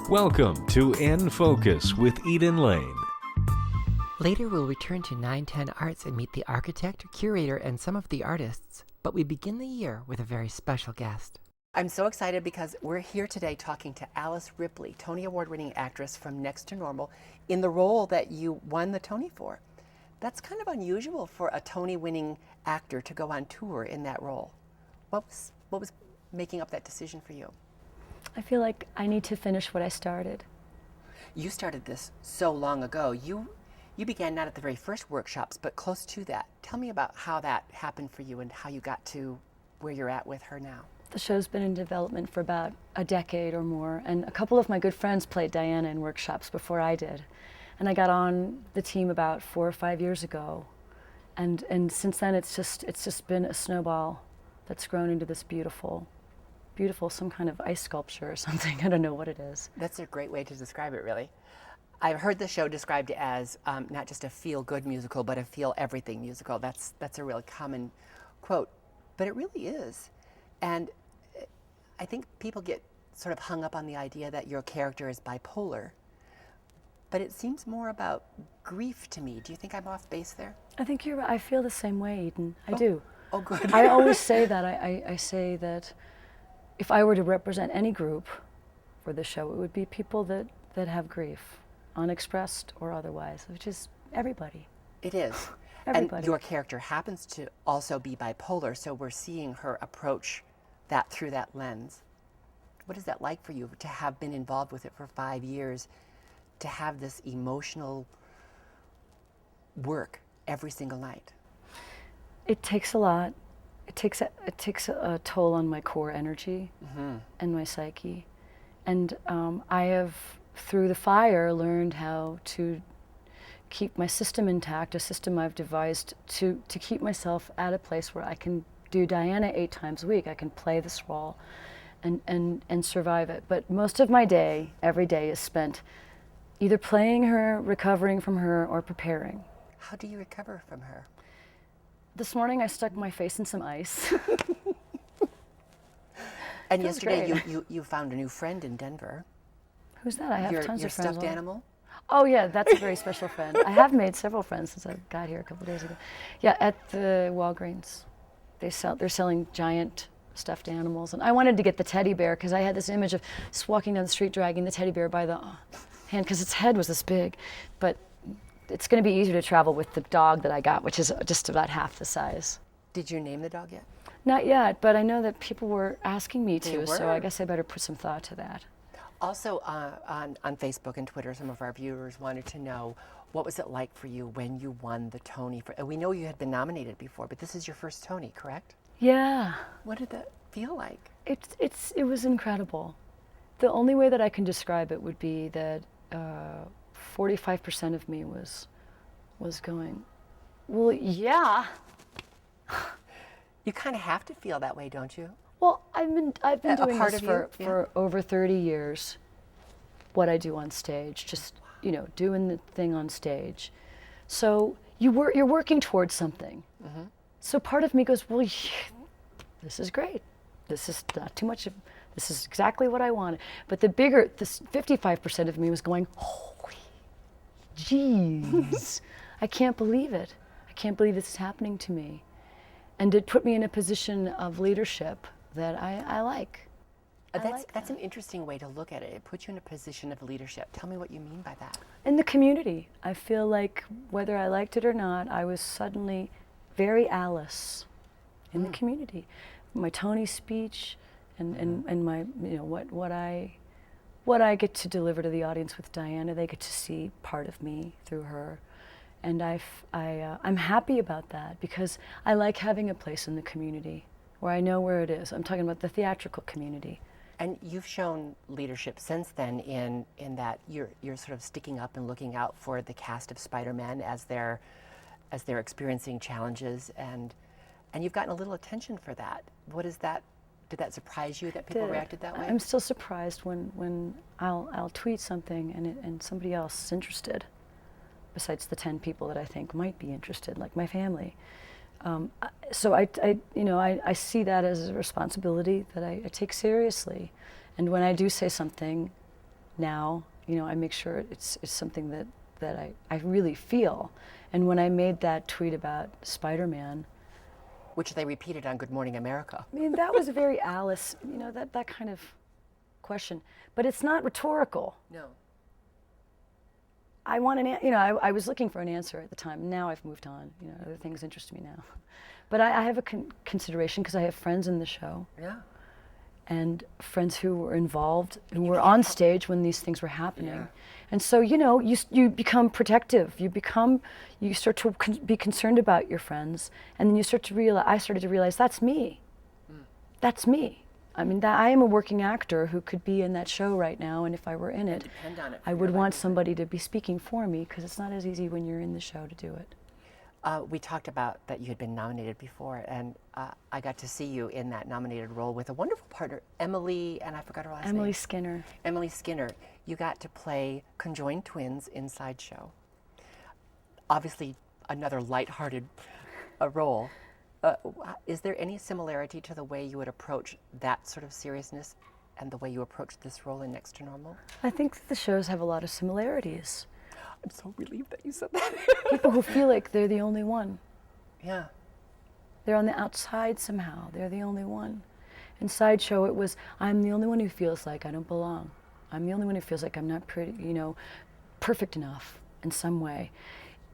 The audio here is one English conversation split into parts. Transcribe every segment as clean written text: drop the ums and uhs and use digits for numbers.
Welcome to In Focus with Eden Lane. Later, we'll return to 910 Arts and meet the architect, curator, and some of the artists. But we begin the year with a very special guest. I'm so excited because we're here today talking to Alice Ripley, Tony Award-winning actress from Next to Normal, in the role that you won the Tony for. That's kind of unusual for a Tony-winning actor to go on tour in that role. What was making up that decision for you? I feel like I need to finish what I started. You started this so long ago. You began not at the very first workshops, but close to that. Tell me about how that happened for you and how you got to where you're at with her now. The show's been in development for about a decade or more, and a couple of my good friends played Diana in workshops before I did. And I got on the team about 4 or 5 years ago. And since then it's just been a snowball that's grown into this beautiful, some kind of ice sculpture or something. I don't know what it is. That's a great way to describe it, really. I've heard the show described as not just a feel-good musical, but a feel-everything musical. That's a really common quote, but it really is. And I think people get sort of hung up on the idea that your character is bipolar, but it seems more about grief to me. Do you think I'm off base there? I think you're right. I feel the same way, Eden. I do. Oh, good. I always say that. I say that if I were to represent any group for the show, it would be people that have grief, unexpressed or otherwise, which is everybody. It is. Everybody. And your character happens to also be bipolar, so we're seeing her approach that through that lens. What is that like for you to have been involved with it for 5 years, to have this emotional work every single night? It takes a lot. It takes a toll on my core energy and my psyche. And I have, through the fire, learned how to keep my system intact, a system I've devised to keep myself at a place where I can do Diana 8 times a week. I can play this role and survive it. But most of my day, every day, is spent either playing her, recovering from her, or preparing. How do you recover from her? This morning I stuck my face in some ice. And yesterday you found a new friend in Denver. Who's that? I have tons your of friends. stuffed animal? Oh yeah, that's a very special friend. I have made several friends since I got here a couple days ago. Yeah, at the Walgreens. They're selling giant stuffed animals, and I wanted to get the teddy bear because I had this image of just walking down the street dragging the teddy bear by the hand because its head was this big. But it's going to be easier to travel with the dog that I got, which is just about half the size. Did you name the dog yet? Not yet, but I know that people were asking me They to, were? so I guess I better put some thought to that. Also, on Facebook and Twitter, some of our viewers wanted to know, what was it like for you when you won the Tony? We know you had been nominated before, but this is your first Tony, correct? Yeah. What did that feel like? It was incredible. The only way that I can describe it would be that 45% of me was going, well, yeah. You kind of have to feel that way, don't you? Well, I've been doing this for Yeah. over 30 years. What I do on stage, just doing the thing on stage. So you're working towards something. Mm-hmm. So part of me goes, well, this is great. This is not too much. This is exactly what I wanted. But this 55% of me was going, holy jeez, I can't believe it. I can't believe this is happening to me. And it put me in a position of leadership that I like. That's an interesting way to look at it. It puts you in a position of leadership. Tell me what you mean by that. In the community, I feel like whether I liked it or not, I was suddenly very Alice in the community. My Tony speech and my what I get to deliver to the audience with Diana, they get to see part of me through her. And I'm happy about that because I like having a place in the community where I know where it is. I'm talking about the theatrical community. And you've shown leadership since then in that you're sort of sticking up and looking out for the cast of Spider-Man as they're experiencing challenges, and you've gotten a little attention for that. What is that? Did that surprise you that people reacted that way? I'm still surprised when I'll tweet something and somebody else is interested, besides the 10 people that I think might be interested, like my family. So I see that as a responsibility that I take seriously. And when I do say something, now. You know, I make sure it's something that I really feel. And when I made that tweet about Spider-Man, which they repeated on Good Morning America. I mean, that was a very Alice, you know, that kind of question. But it's not rhetorical. No. I want I was looking for an answer at the time. Now I've moved on. You know, other things interest me now. But I have a consideration because I have friends in the show. Yeah. And friends who were involved, who were on stage when these things were happening. Yeah. And so, you know, you become protective. You start to be concerned about your friends. And then you start to realize, I started to realize, that's me. That's me. I mean, I am a working actor who could be in that show right now, and if I were in it, I would want somebody to be speaking for me, because it's not as easy when you're in the show to do it. We talked about that you had been nominated before, and I got to see you in that nominated role with a wonderful partner, Emily, and I forgot her last name. Emily Skinner. Emily Skinner. You got to play conjoined twins in Sideshow. Obviously, another lighthearted role. Is there any similarity to the way you would approach that sort of seriousness and the way you approach this role in Next to Normal? I think that the shows have a lot of similarities. I'm so relieved that you said that. People who feel like they're the only one. Yeah. They're on the outside somehow. They're the only one. In Sideshow, it was, I'm the only one who feels like I don't belong. I'm the only one who feels like I'm not pretty, perfect enough in some way.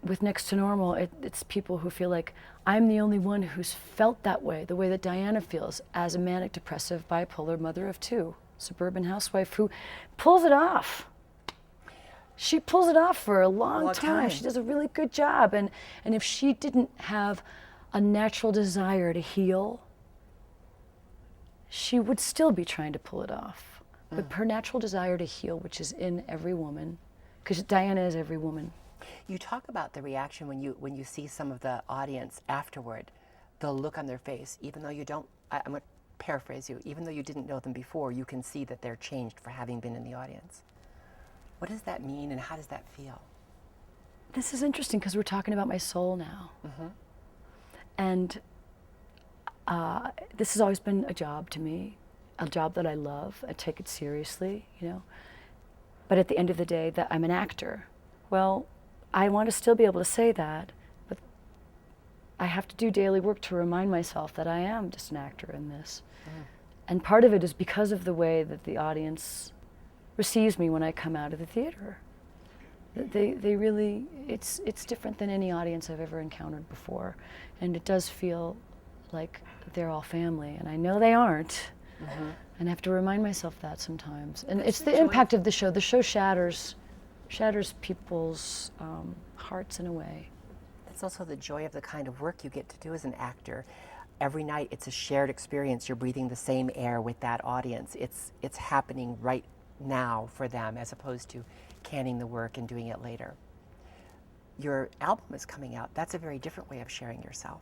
With Next to Normal, it's people who feel like I'm the only one who's felt that way, the way that Diana feels as a manic depressive bipolar mother of two, suburban housewife who pulls it off. She pulls it off for a long time. She does a really good job. And if she didn't have a natural desire to heal, she would still be trying to pull it off. But her natural desire to heal, which is in every woman, because Diana is every woman. You talk about the reaction when you see some of the audience afterward, the look on their face, even though you don't, I'm going to paraphrase you, even though you didn't know them before, you can see that they're changed for having been in the audience. What does that mean, and how does that feel? This is interesting because we're talking about my soul now. Mm-hmm. And this has always been a job to me, a job that I love. I take it seriously, But at the end of the day, that I'm an actor. Well, I want to still be able to say that, but I have to do daily work to remind myself that I am just an actor in this. And part of it is because of the way that the audience receives me when I come out of the theater. They really, it's different than any audience I've ever encountered before. And it does feel like they're all family, and I know they aren't. And I have to remind myself that sometimes. And it's the impact of the show. The show shatters people's hearts in a way. That's also the joy of the kind of work you get to do as an actor. Every night it's a shared experience. You're breathing the same air with that audience. It's happening right now for them, as opposed to canning the work and doing it later. Your album is coming out. That's a very different way of sharing yourself.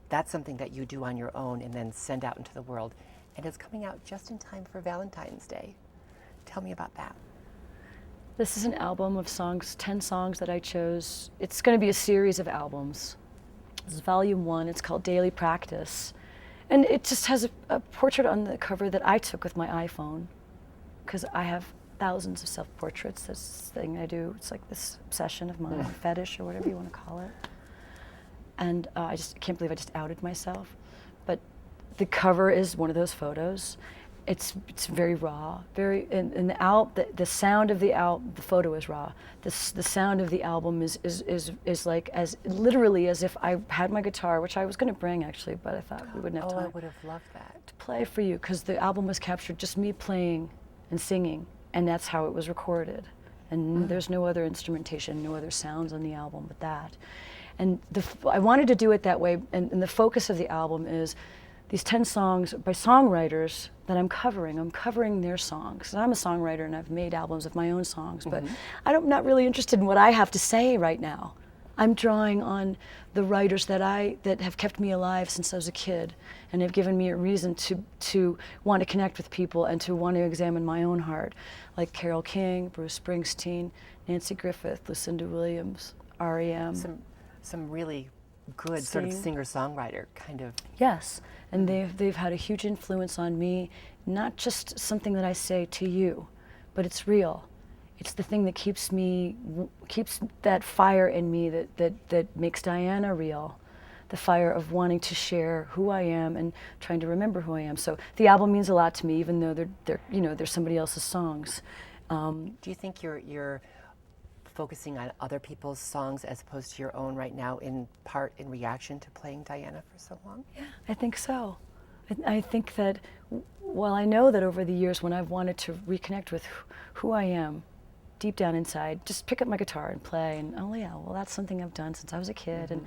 That's something that you do on your own and then send out into the world. And it's coming out just in time for Valentine's Day. Tell me about that. This is an album of songs, 10 songs that I chose. It's going to be a series of albums. This is volume 1. It's called Daily Practice. And it just has a portrait on the cover that I took with my iPhone, because I have thousands of self-portraits. This thing I do, it's like this obsession of mine, fetish or whatever you want to call it. And I just can't believe I just outed myself. But the cover is one of those photos. It's very raw, and the sound of the album, the photo is raw. The sound of the album is like as literally as if I had my guitar, which I was going to bring actually, but I thought we wouldn't have time. I would have loved that. To play for you, because the album was captured just me playing and singing, and that's how it was recorded. And there's no other instrumentation, no other sounds on the album but that. And I wanted to do it that way, and the focus of the album is these 10 songs by songwriters that I'm covering. I'm covering their songs. I'm a songwriter and I've made albums of my own songs, but I'm not really interested in what I have to say right now. I'm drawing on the writers that have kept me alive since I was a kid and have given me a reason to want to connect with people and to want to examine my own heart, like Carole King, Bruce Springsteen, Nancy Griffith, Lucinda Williams, R.E.M. Some really good sort of singer-songwriter kind of. Yes, and they've had a huge influence on me, not just something that I say to you, but it's real. It's the thing that keeps that fire in me that makes Diana real. The fire of wanting to share who I am and trying to remember who I am. So the album means a lot to me, even though they're somebody else's songs. Do you think you're focusing on other people's songs as opposed to your own right now, in part in reaction to playing Diana for so long? Yeah, I think so. I think that while I know that over the years when I've wanted to reconnect with who I am, deep down inside, just pick up my guitar and play, and oh yeah, well that's something I've done since I was a kid, and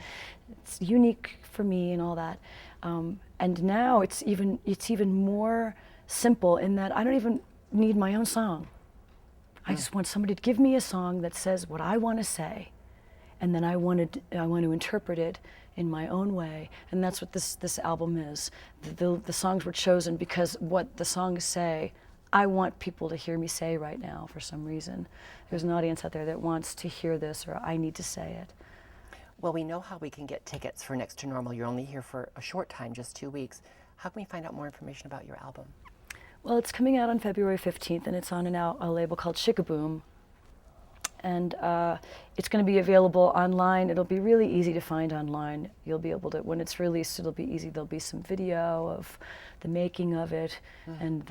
it's unique for me and all that. And now it's even more simple in that I don't even need my own song. I just want somebody to give me a song that says what I want to say, and then I want to interpret it in my own way, and that's what this album is. The songs were chosen because what the songs say, I want people to hear me say right now for some reason. There's an audience out there that wants to hear this, or I need to say it. Well, we know how we can get tickets for Next to Normal. You're only here for a short time, just 2 weeks. How can we find out more information about your album? Well, it's coming out on February 15th, and it's on a label called Shikaboom. And it's going to be available online. It'll be really easy to find online. You'll be able to, when it's released, it'll be easy. There'll be some video of the making of it, and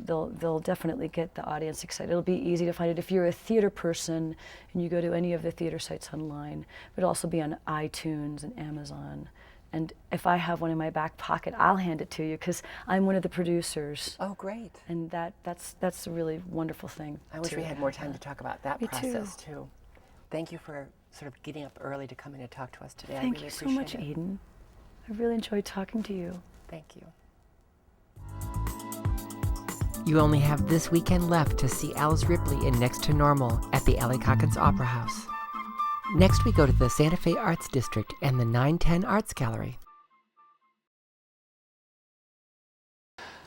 they'll definitely get the audience excited. It'll be easy to find it if you're a theater person and you go to any of the theater sites online. It'll also be on iTunes and Amazon. And if I have one in my back pocket, I'll hand it to you because I'm one of the producers. Oh, great. And that's a really wonderful thing. I wish we had more time to talk about that Me process too. Thank you for sort of getting up early to come in and talk to us today. Thank I really you so much, appreciate it. Eden. I really enjoyed talking to you. Thank you. You only have this weekend left to see Alice Ripley in Next to Normal at the Allie Calkins Opera House. Next, we go to the Santa Fe Arts District and the 910 Arts Gallery.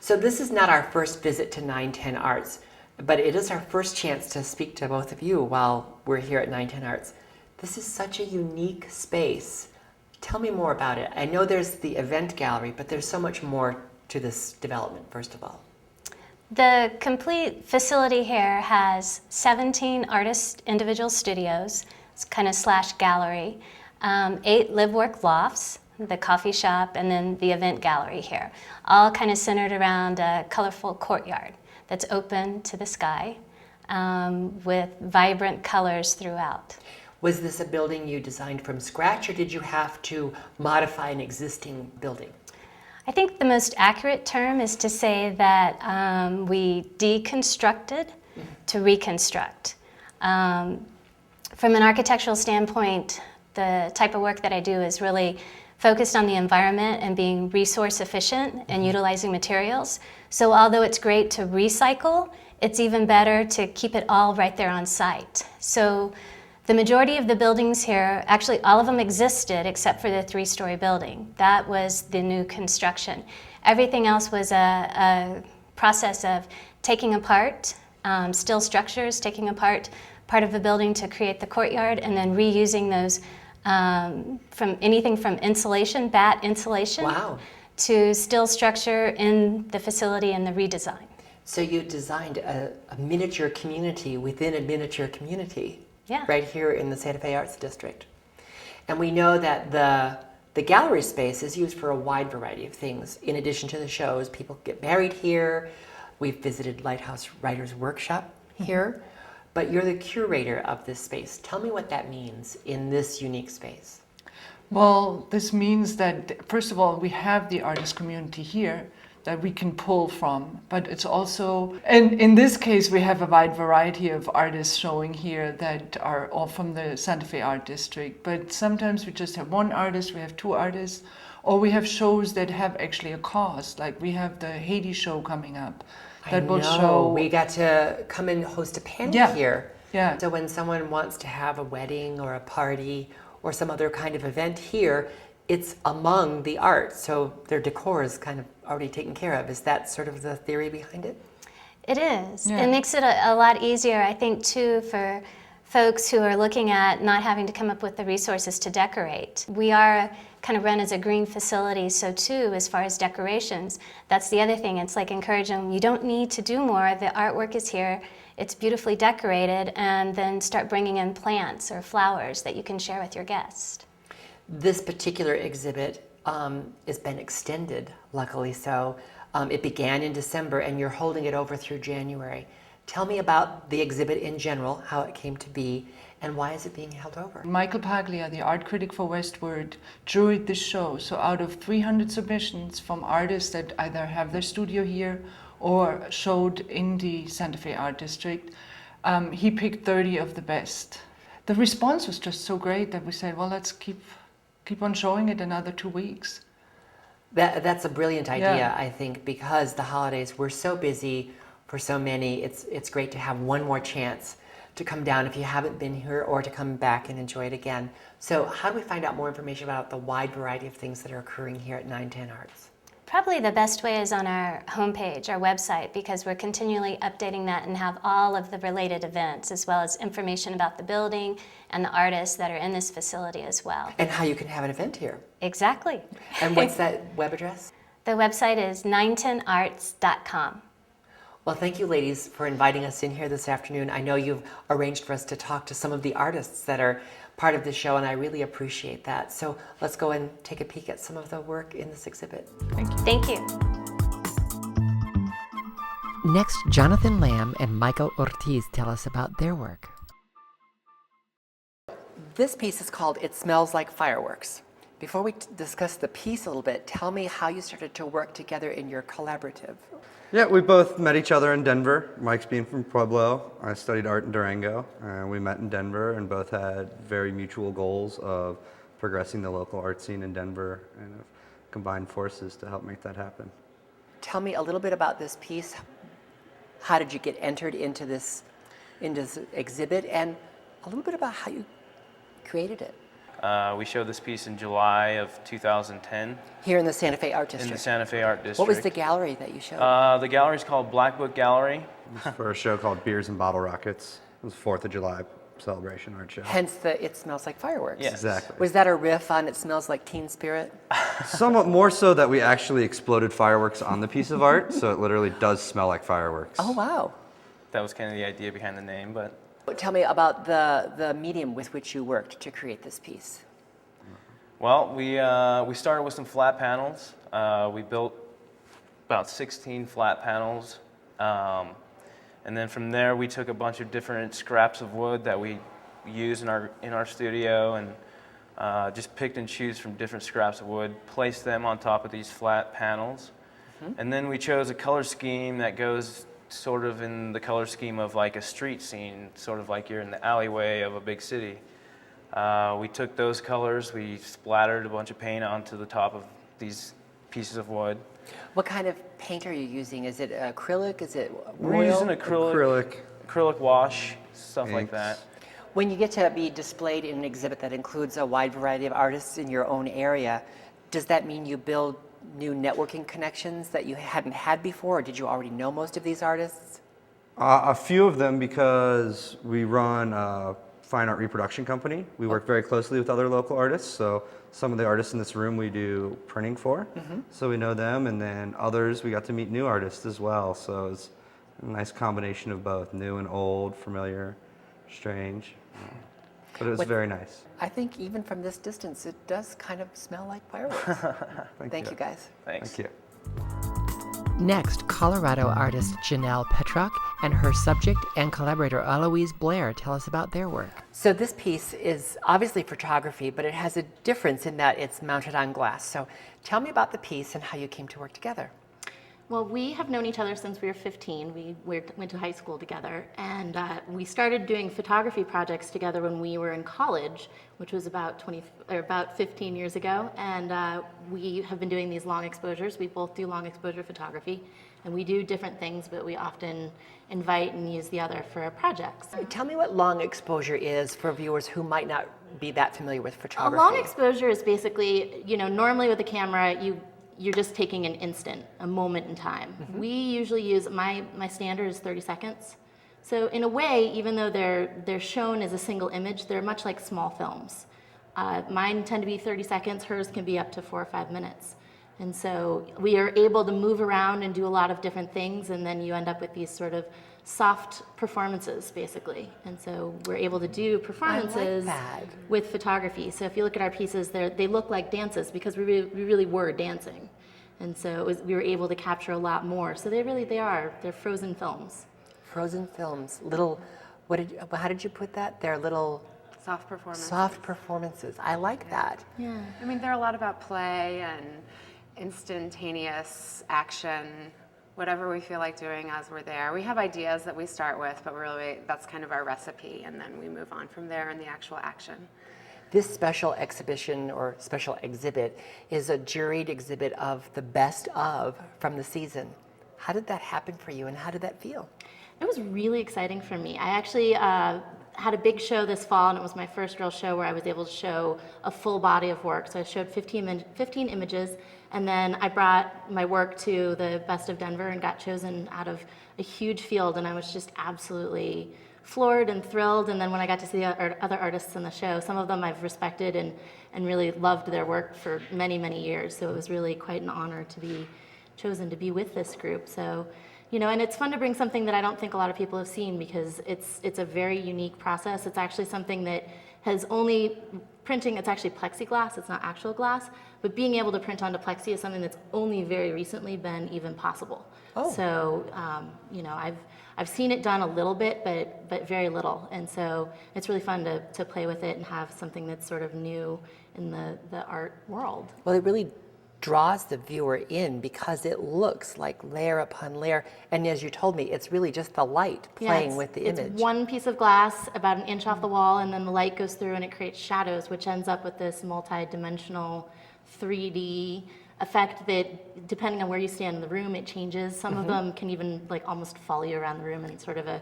So this is not our first visit to 910 Arts, but it is our first chance to speak to both of you while we're here at 910 Arts. This is such a unique space. Tell me more about it. I know there's the event gallery, but there's so much more to this development, first of all. The complete facility here has 17 artist individual studios, it's kind of slash gallery, 8 live-work lofts, the coffee shop, and then the event gallery here, all kind of centered around a colorful courtyard that's open to the sky with vibrant colors throughout. Was this a building you designed from scratch, or did you have to modify an existing building? I think the most accurate term is to say that we deconstructed to reconstruct. From an architectural standpoint, the type of work that I do is really focused on the environment and being resource efficient and utilizing materials. So although it's great to recycle, it's even better to keep it all right there on site. So the majority of the buildings here, actually all of them existed except for the 3-story building. That was the new construction. Everything else was a process of taking apart steel structures, taking apart part of the building to create the courtyard, and then reusing those from anything from insulation, bat insulation, Wow. to steel structure in the facility and the redesign. So you designed a miniature community within a miniature community. Yeah. Right here in the Santa Fe Arts District. And we know that the gallery space is used for a wide variety of things. In addition to the shows, people get married here. We've visited Lighthouse Writers Workshop here. But you're the curator of this space. Tell me what that means in this unique space. Well, this means that, first of all, we have the artist community here that we can pull from, but it's also, and in this case, we have a wide variety of artists showing here that are all from the Santa Fe Art District, but sometimes we just have one artist, we have 2 artists, or we have shows that have actually a cause, like we have the Haiti show coming up that will show. We got to come and host a panel here. Yeah. So when someone wants to have a wedding or a party or some other kind of event here, it's among the art, so their decor is kind of already taken care of. Is that sort of the theory behind it? It is. Yeah. It makes it a lot easier, I think, too, for folks who are looking at not having to come up with the resources to decorate. We are kind of run as a green facility, so too, as far as decorations, that's the other thing. It's like encouraging, you don't need to do more. The artwork is here. it's beautifully decorated, and then start bringing in plants or flowers that you can share with your guest. This particular exhibit has been extended, luckily so. It began in December and you're holding it over through January. Tell me about the exhibit in general, how it came to be, and why is it being held over? Michael Paglia, the art critic for Westward, juried this show. So out of 300 submissions from artists that either have their studio here or showed in the Santa Fe Art District, he picked 30 of the best. The response was just so great that we said, well, let's keep on showing it another 2 weeks. That's a brilliant idea, Yeah. I think, because the holidays, we're so busy for so many. It's great to have one more chance to come down if you haven't been here, or to come back and enjoy it again. So how do we find out more information about the wide variety of things that are occurring here at 910 Arts? Probably the best way is on our homepage, our website, because we're continually updating that and have all of the related events, as well as information about the building and the artists that are in this facility as well. And how you can have an event here. Exactly. And what's that web address? The website is 910arts.com. Well, thank you, ladies, for inviting us in here this afternoon. I know you've arranged for us to talk to some of the artists that are part of the show, and I really appreciate that. So let's go and take a peek at some of the work in this exhibit. Thank you. Thank you. Next, Jonathan Lamb and Michael Ortiz tell us about their work. This piece is called It Smells Like Fireworks. Before we discuss the piece a little bit, tell me how you started to work together in your collaborative. Yeah, we both met each other in Denver. Mike's being from Pueblo. I studied art in Durango. We met in Denver and both had very mutual goals of progressing the local art scene in Denver and have combined forces to help make that happen. Tell me a little bit about this piece. How did you get entered into this exhibit, and a little bit about how you created it? We showed this piece in July of 2010 Here in the Santa Fe Art District. in the Santa Fe Art District. What was the gallery that you showed? The gallery is called Black Book Gallery. For a show called Beers and Bottle Rockets. It was 4th of July celebration art show. Hence the It Smells Like Fireworks. Yes. Exactly. Was that a riff on It Smells Like Teen Spirit? Somewhat more so that we actually exploded fireworks on the piece of art, so it literally does smell like fireworks. Oh, wow. That was kind of the idea behind the name, but Tell me about the medium with which you worked to create this piece. well, we started with some flat panels. We built about 16 flat panels, and then from there we took a bunch of different scraps of wood that we use in our studio, and just picked and choose from different scraps of wood, placed them on top of these flat panels, and then we chose a color scheme that goes sort of in the color scheme of like a street scene, sort of like you're in the alleyway of a big city. We took those colors, we splattered a bunch of paint onto the top of these pieces of wood. What kind of paint are you using? Is it acrylic? Is it oil? We're using acrylic wash, stuff like Inks. that. When you get to be displayed in an exhibit that includes a wide variety of artists in your own area, does that mean you build new networking connections that you hadn't had before, or did you already know most of these artists? A few of them, because we run a fine art reproduction company. We work very closely with other local artists, so some of the artists in this room we do printing for, so we know them, and then others we got to meet new artists as well, so it's a nice combination of both, new and old, familiar, strange, but it was very nice. I think even from this distance, it does kind of smell like fireworks. Thank you, guys. Thanks. Thank you. Next, Colorado artist Janelle Petrock and her subject and collaborator Eloise Blair tell us about their work. So this piece is obviously photography, but it has a difference in that it's mounted on glass. So tell me about the piece and how you came to work together. Well, we have known each other since we were 15. We went to high school together, and we started doing photography projects together when we were in college, which was about 15 years ago. And we have been doing these long exposures. We both do long exposure photography, and we do different things, but we often invite and use the other for our projects. Tell me what long exposure is for viewers who might not be that familiar with A photography. long exposure is basically, normally with a camera, you're just taking an instant, a moment in time. We usually use, my standard is 30 seconds. So in a way, even though they're shown as a single image, they're much like small films. Mine tend to be 30 seconds, hers can be up to 4 or 5 minutes. And so we are able to move around and do a lot of different things, and then you end up with these sort of soft performances, basically. And so we're able to do performances with photography. So if you look at our pieces, they look like dances because we really were dancing. And so we were able to capture a lot more. So they're frozen films. Frozen films, little, how did you put that? They're little Soft performances. soft performances. I like that. Yeah. I mean, they're a lot about play and instantaneous action, whatever we feel like doing as we're there. We have ideas that we start with, but really that's kind of our recipe, and then we move on from there in the actual action. This special exhibition or special exhibit is a juried exhibit of the best of from the season. How did that happen for you and how did that feel? It was really exciting for me. I actually had a big show this fall, and it was my first real show where I was able to show a full body of work. So I showed 15 images, and then I brought my work to the Best of Denver and got chosen out of a huge field, and I was just absolutely floored and thrilled. And then when I got to see the other artists in the show, some of them I've respected and really loved their work for many, many years. So it was really quite an honor to be chosen to be with this group. So, you know, and it's fun to bring something that I don't think a lot of people have seen because it's a very unique process. It's actually something that has only printing, it's actually plexiglass, it's not actual glass, but being able to print onto plexi is something that's only very recently been even possible. Oh. So, you know, I've seen it done a little bit, but very little. And so it's really fun to play with it and have something that's sort of new in the art world. Well, it really draws the viewer in because it looks like layer upon layer. And as you told me, it's really just the light playing with the image. It's one piece of glass about an inch off the wall, and then the light goes through and it creates shadows, which ends up with this multi-dimensional 3D effect that, depending on where you stand in the room, it changes. Some of them can even like almost follow you around the room in sort of a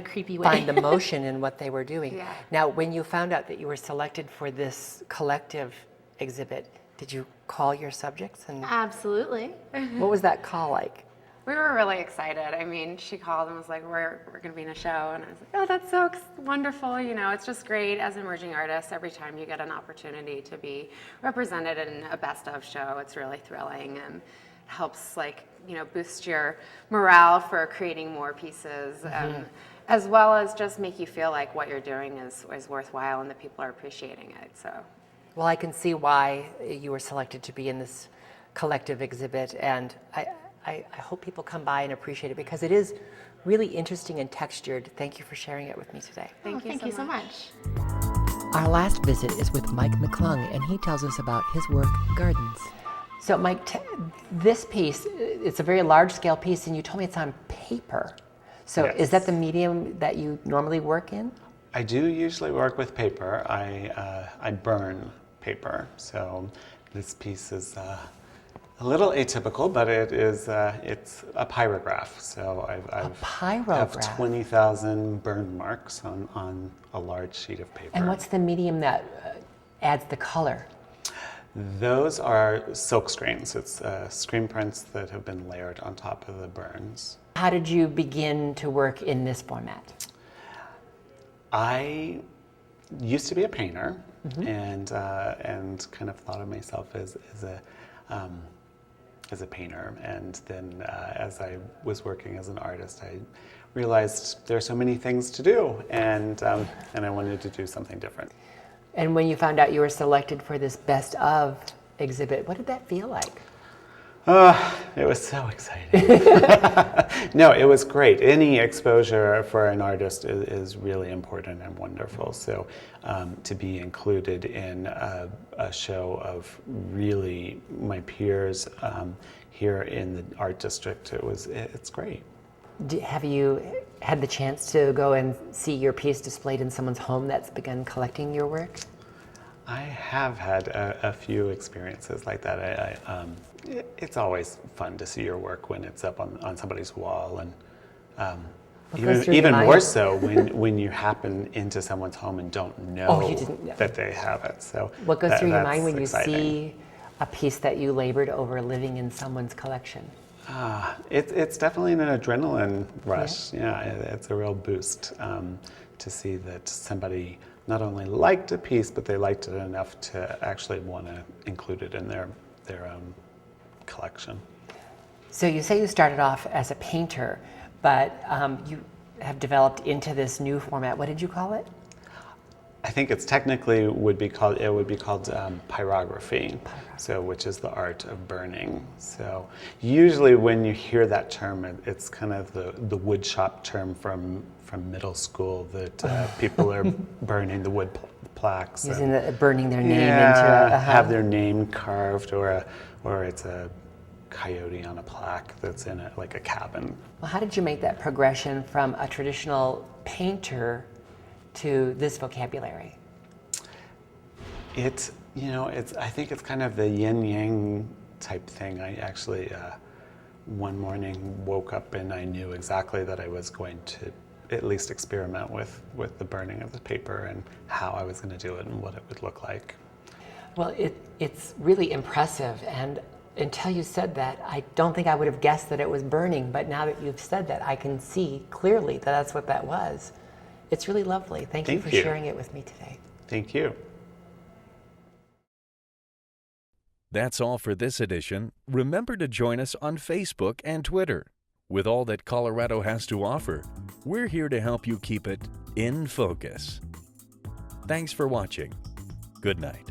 creepy way. Find the motion in what they were doing. Yeah. Now, when you found out that you were selected for this collective exhibit, did you call your subjects? And Absolutely. what was that call like? We were really excited. I mean, she called and was like, we're going to be in a show. And I was like, oh, that's so wonderful. You know, it's just great as emerging artists. Every time you get an opportunity to be represented in a best of show, it's really thrilling and helps, like, you know, boost your morale for creating more pieces, as well as just make you feel like what you're doing is worthwhile and that people are appreciating it. So. Well, I can see why you were selected to be in this collective exhibit, and I hope people come by and appreciate it because it is really interesting and textured. Thank you for sharing it with me today. Thank you so much. Our last visit is with Mike McClung, and he tells us about his work, Gardens. So Mike, this piece, it's a very large-scale piece, and you told me it's on paper. So Yes. Is that the medium that you normally work in? I do usually work with paper. I burn paper, so this piece is a little atypical, but it's a pyrograph. So I've pyrograph? have 20,000 burn marks on a large sheet of paper. And what's the medium that adds the color? Those are silk screens. It's screen prints that have been layered on top of the burns. How did you begin to work in this format? I used to be a painter, and kind of thought of myself as a painter. And then as I was working as an artist, I realized there are so many things to do, and I wanted to do something different. And when you found out you were selected for this best of exhibit, what did that feel like? It was so exciting. No, it was great. Any exposure for an artist is really important and wonderful. So to be included in a show of really my peers here in the art district, it's great. Have you had the chance to go and see your piece displayed in someone's home that's begun collecting your work? I have had a few experiences like that. It's always fun to see your work when it's up on somebody's wall, and even more so when you happen into someone's home and don't know that they have it. So what goes through your mind when exciting. you see a piece that you labored over living in someone's collection? It's definitely an adrenaline rush. Yeah, it's a real boost to see that somebody not only liked a piece, but they liked it enough to actually want to include it in their own collection. So you say you started off as a painter, but have developed into this new format. What did you call it? I think it's technically would be called pyrography, so which is the art of burning. So usually when you hear that term, it's kind of the wood shop term from middle school that people are burning the wood plaques, Burning their name yeah, into have their name carved, or it's a coyote on a plaque that's in like a cabin. Well, how did you make that progression from a traditional painter to this vocabulary? I think it's kind of the yin yang type thing. I actually one morning woke up and I knew exactly that I was going to at least experiment with the burning of the paper and how I was going to do it and what it would look like. Well, it's really impressive, and until you said that, I don't think I would have guessed that it was burning, but now that you've said that, I can see clearly that that's what that was. It's really lovely. Thank you for sharing it with me today. Thank you. That's all for this edition. Remember to join us on Facebook and Twitter. With all that Colorado has to offer, we're here to help you keep it in focus. Thanks for watching. Good night.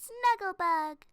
Snugglebug.